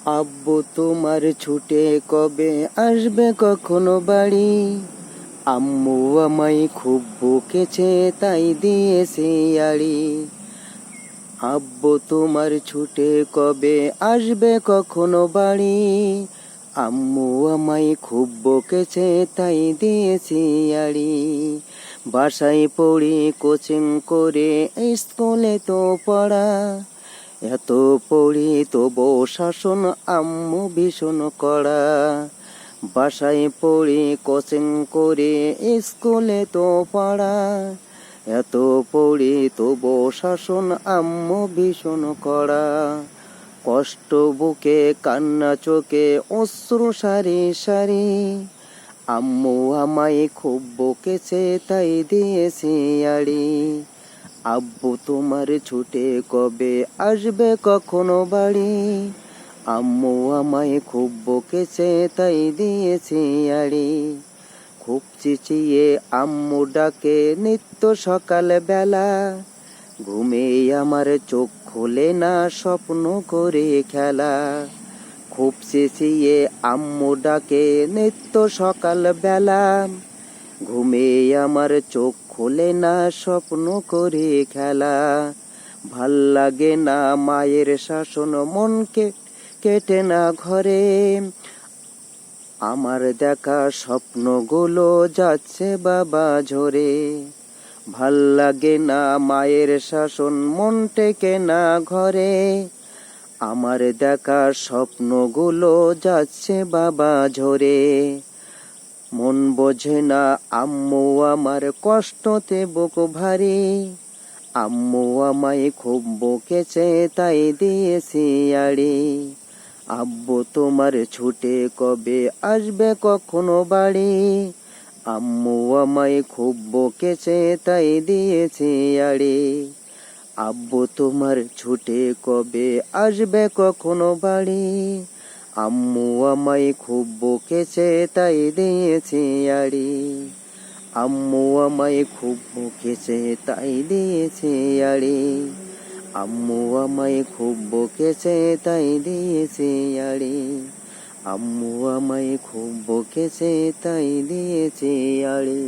আব্বু তোমার ছুটে কবে আসবে কখনো বাড়ি? আম্মু আমায় খুব বকেছে তাই দিয়েছে আড়ি। আব্বু তোমার ছুটে কবে আসবে কখনো বাড়ি? আম্মু আমায় খুব বকেছে তাই দিয়েছি আড়ি। বাসায় পড়ি কোচিং করে স্কুলে তো পড়া, এত পড়ি তবু শাসন আম্মু ভীষণ কড়া। বাসায় পড়ি কোচিং করে স্কুলে তো পড়া, এত পড়ি তবু শাসন আম্মু ভীষণ কড়া। কষ্ট বুকে কান্না চোখে অশ্রু সারি সারি, আম্মু আমায় খুব বকেছে তাই দিয়েছি আড়ি। আব্বু তোমার ছুটে কবে আসবে কখনো বাড়ি? আম্মু আমায় খুব বকেছে তাই দিয়েছি আড়ি। খুব চিচিয়ে আম্মু ডাকে নিত্য সকাল বেলা, ঘুমে আমার চোখ খোলে না স্বপ্ন করে খেলা। খুব চেঁচিয়ে আম্মু ডাকে নিত্য সকাল বেলা, ঘুমে আমার চোখ খোলে না স্বপ্ন করে খেলা। ভাল লাগে না মায়ের শাসন, মনকে কেটে না ঘরে, আমার দেখা স্বপ্নগুলো যাচ্ছে বাবা ঝরে। ভাল লাগে না মায়ের শাসন, মন টেকে না ঘরে, আমার দেখা স্বপ্নগুলো যাচ্ছে বাবা ঝরে। মন বোঝে না আম্মু আমার কষ্টতে বুক ভারী, আম্মু আমায় খুব বকেছে তাই দিয়েছি আড়ি। আব্বু তোমার ছুটে কবে আসবে কখনো বাড়ি? আম্মু আমায় খুব বকেছে তাই দিয়েছি আড়ি। আব্বু তোমার ছুটে কবে আসবে কখনো বাড়ি? আম্মু আমায় খুব বকেছে তাই দিয়েছি আড়ি। আম্মু আমায় খুব বকেছে তাই দিয়েছি আড়ি। আম্মু আমায় খুব বকেছে তাই দিয়েছি আড়ি। আম্মু আমায় খুব বকেছে তাই দিয়েছি আড়ি।